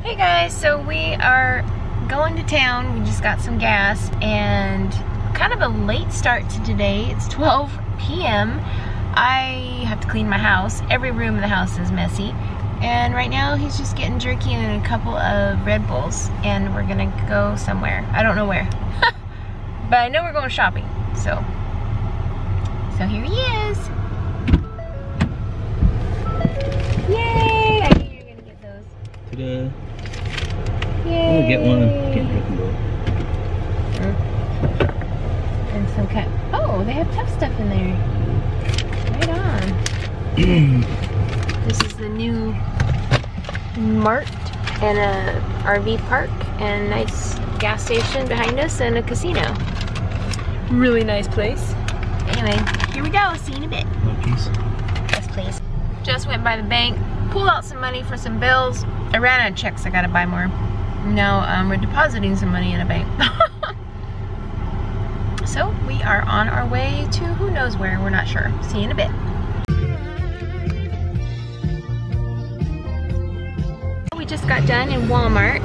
Hey guys, so we are going to town. We just got some gas and kind of a late start to today. It's 12 p.m. I have to clean my house. Every room in the house is messy. And right now he's just getting jerky and a couple of Red Bulls and we're gonna go somewhere. I don't know where. But I know we're going shopping. So here he is. Yay! I knew you were gonna get those. Ta-da. Yay! I'm gonna get one. Get Red Bull. And some kind. Oh, they have tough stuff in there. Right on. This is the new mart and a RV park and nice gas station behind us and a casino. Really nice place. Anyway, here we go. See you in a bit. One piece. Yes, please. Just went by the bank, pulled out some money for some bills. I ran out of checks. I gotta buy more. Now we're depositing some money in a bank. So we are on our way to who knows where. We're not sure. See you in a bit. We just got done in Walmart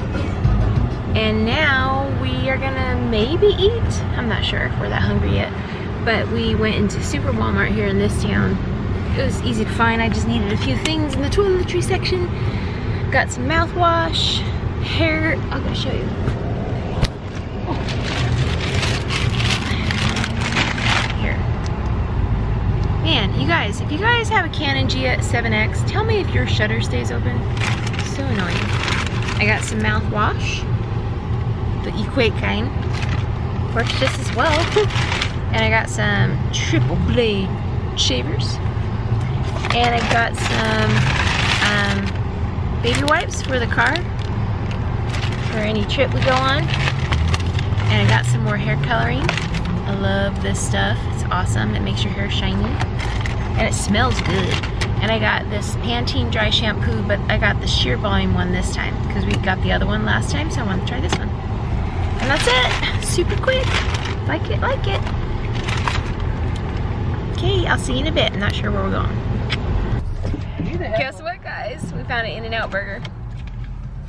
and now we are gonna maybe eat. I'm not sure if we're that hungry yet, but we went into Super Walmart here in this town. It was easy to find. I just needed a few things in the toiletry section. Got some mouthwash, hair. I'm gonna show you. Here. Man, you guys, if you guys have a Canon G7X, tell me if your shutter stays open. So annoying. I got some mouthwash, the equate kind. Works just as well. And I got some triple blade shavers. And I got some baby wipes for the car for any trip we go on. And I got some more hair coloring. I love this stuff. It's awesome. It makes your hair shiny. And it smells good. And I got this Pantene dry shampoo, but I got the sheer volume one this time because we got the other one last time, so I want to try this one. And that's it. Super quick. Like it, like it. Okay, I'll see you in a bit. I'm not sure where we're going. Guess what, guys? We found an In-N-Out burger.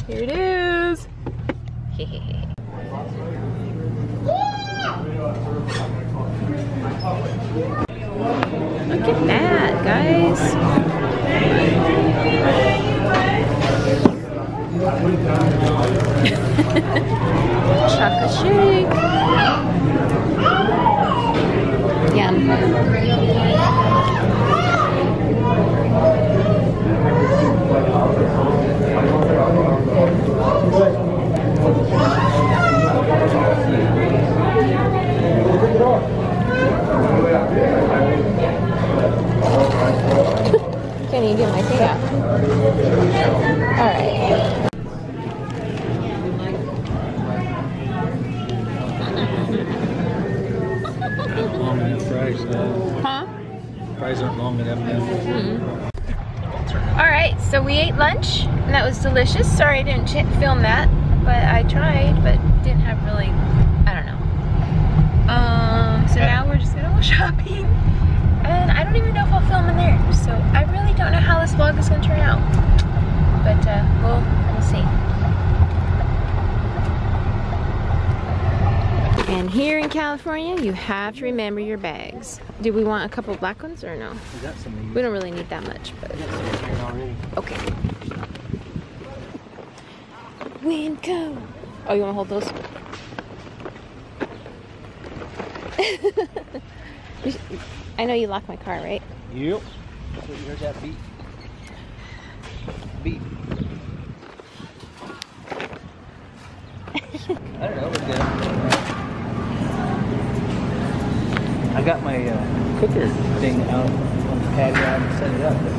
Here it is. Look at that, guys. Chocolate shake. Yum. Can't even get my thing out. Alright. Long enough fries. Huh? Fries aren't long enough now. Alright, so we ate lunch and that was delicious. Sorry I didn't film that, but I tried, but didn't have really, I don't know. So now we're just gonna go shopping. And I don't even know if I'll film in there, so I really don't know how this vlog is going to turn out. But we'll see. And here in California, you have to remember your bags. Do we want a couple of black ones or no? We don't really need that much, but okay. Winco. Oh, you want to hold those? I know you locked my car, right? Yep. So here's that beat. Beat. I don't know, we're good. I got my cooker thing out on the patio. I haven't set it up, but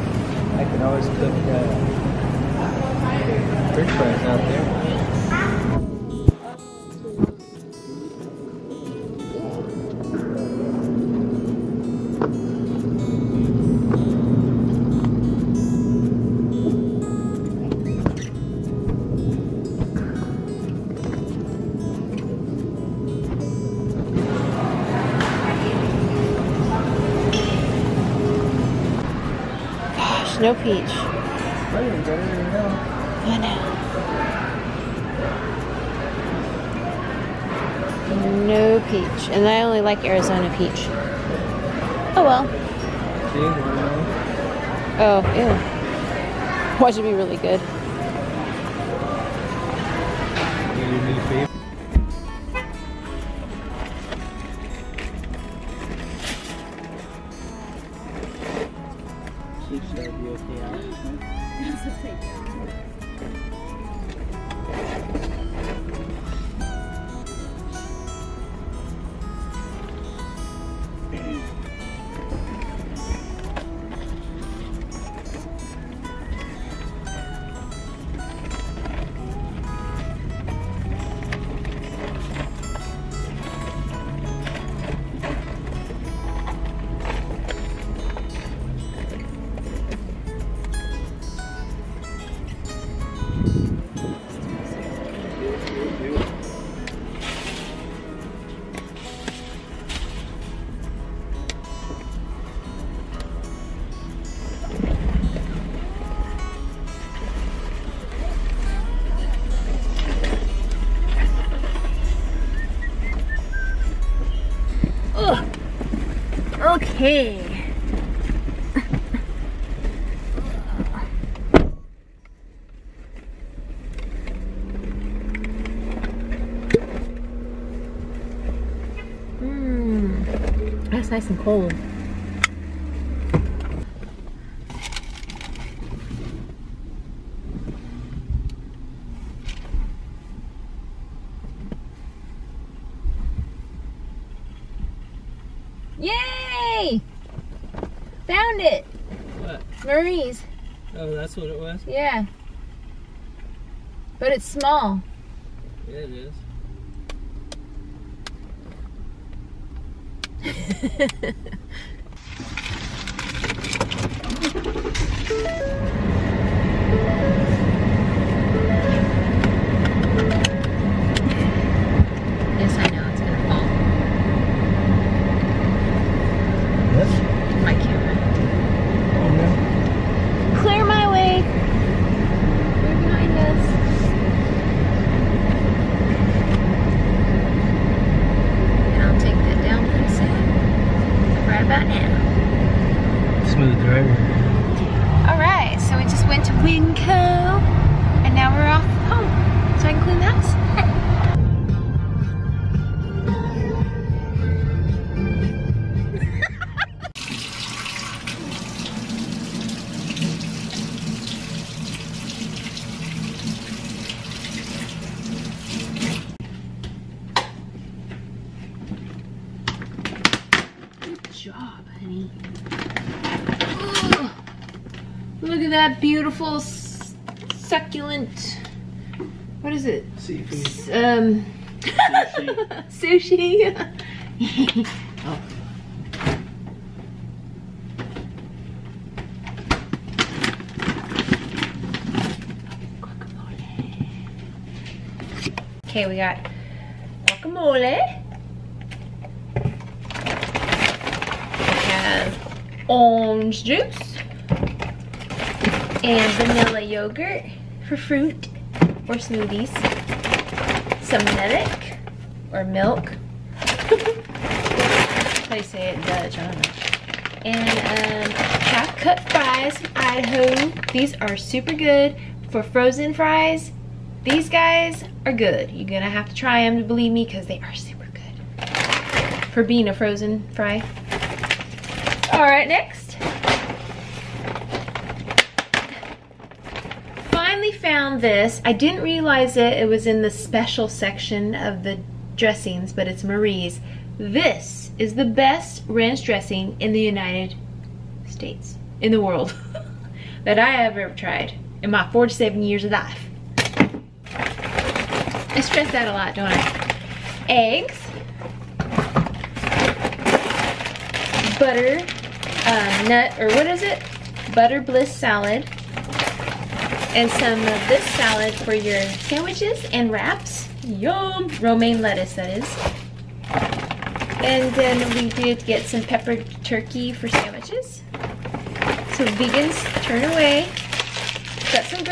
I can always cook french fries out there. No peach. I know. I know. peach, and I only like Arizona peach. Oh well. Oh, ew. Watch it be really good. Okay. That's nice and cold. Yay! Found it! What? Marie's. Oh, that's what it was? Yeah. But it's small. Yeah, it is. Yes, I know it's gonna fall. What? My camera. Oh no. Clear my way. We're behind us. And I'll take that down pretty soon. Right about now. Smooth driver. Alright, so we just went to Winco and now we're off home. So I can clean the house. Good job, honey. Ugh. Look at that beautiful succulent. What is it? Seafood. Sushi. Oh. Okay, we got guacamole. Have orange juice and vanilla yogurt for fruit or smoothies, some milk or milk. How do you say it in Dutch? I don't know. And half cut fries from Idaho. These are super good for frozen fries. These guys are good. You're gonna have to try them to believe me because they are super good for being a frozen fry. All right, next. Finally found this. I didn't realize it was in the special section of the dressings, but it's Marie's. This is the best ranch dressing in the United States, in the world, that I have ever tried in my 47 years of life. I stress that a lot, don't I? Eggs, butter, nut, or what is it? Butter bliss salad, and some of this salad for your sandwiches and wraps. Yum! Romaine lettuce, that is. And then we did get some peppered turkey for sandwiches. So vegans, turn away. Got some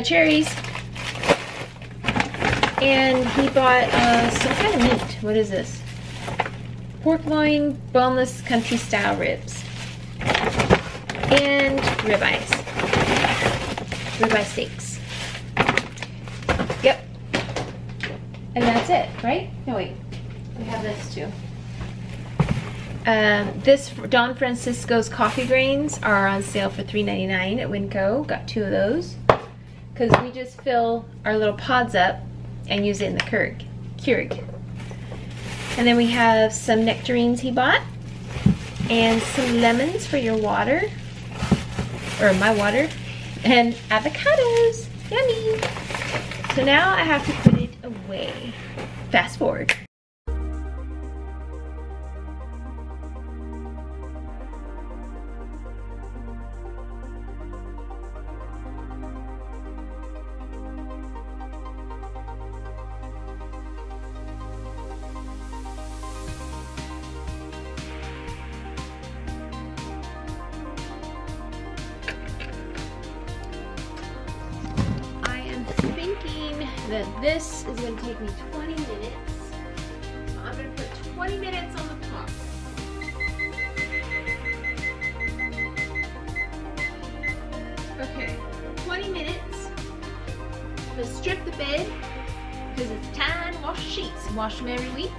cherries. And he bought some kind of meat. What is this? pork loin, boneless country style ribs, and ribeyes, ribeye steaks. Yep. And that's it, right? No, wait. We have this too. This Don Francisco's coffee grains are on sale for $3.99 at Winco. Got 2 of those because we just fill our little pods up and use it in the Keurig. And then we have some nectarines he bought and some lemons for your water, or my water, and avocados. Yummy! So now I have to put it away. Fast forward. That this is going to take me 20 minutes. So I'm going to put 20 minutes on the clock. Okay, 20 minutes. I'm going to strip the bed because it's time to wash sheets. Wash them every week.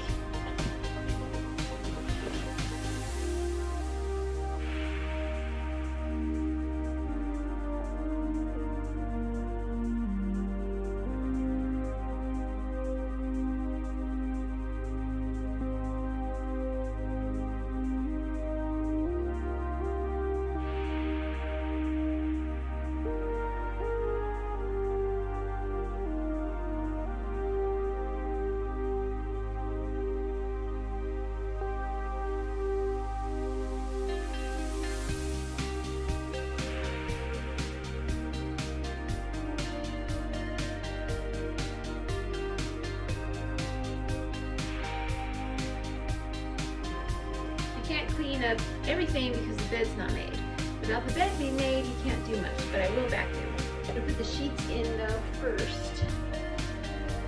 Clean up everything because the bed's not made. Without the bed being made, you can't do much, but I will vacuum. I'm going to put the sheets in though first.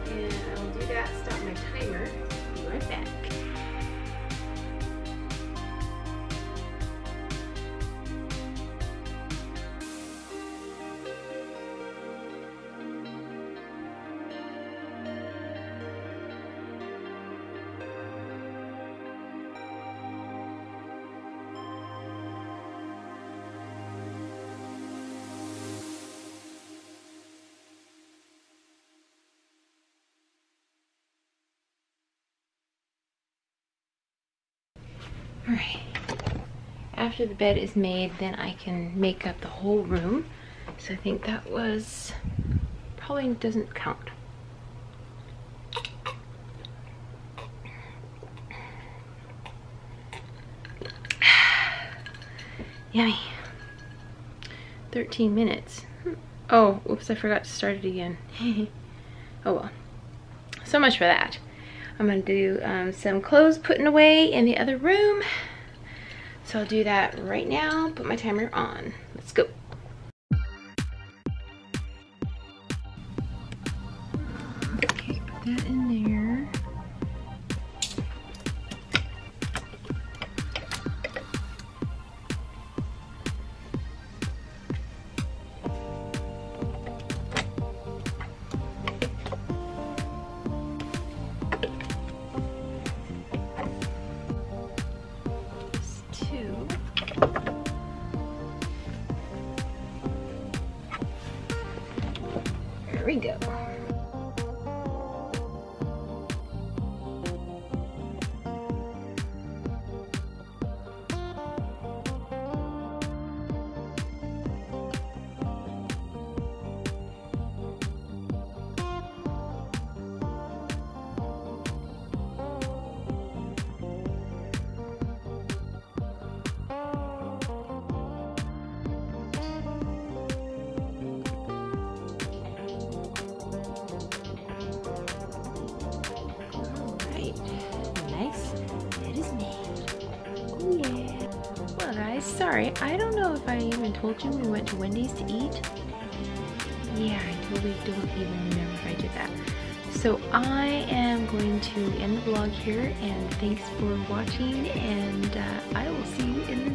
And I'll do that, stop my timer. Be right back. Alright, after the bed is made, then I can make up the whole room. So I think that was, probably doesn't count. Yummy. 13 minutes. Oh, whoops, I forgot to start it again. Oh well. So much for that. I'm gonna do some clothes putting away in the other room. So I'll do that right now, put my timer on. Let's go. Okay, put that in there. There we go. Sorry, I don't know if I even told you we went to Wendy's to eat. Yeah, I totally don't even remember if I did that. So I am going to end the vlog here, and thanks for watching, and I will see you in the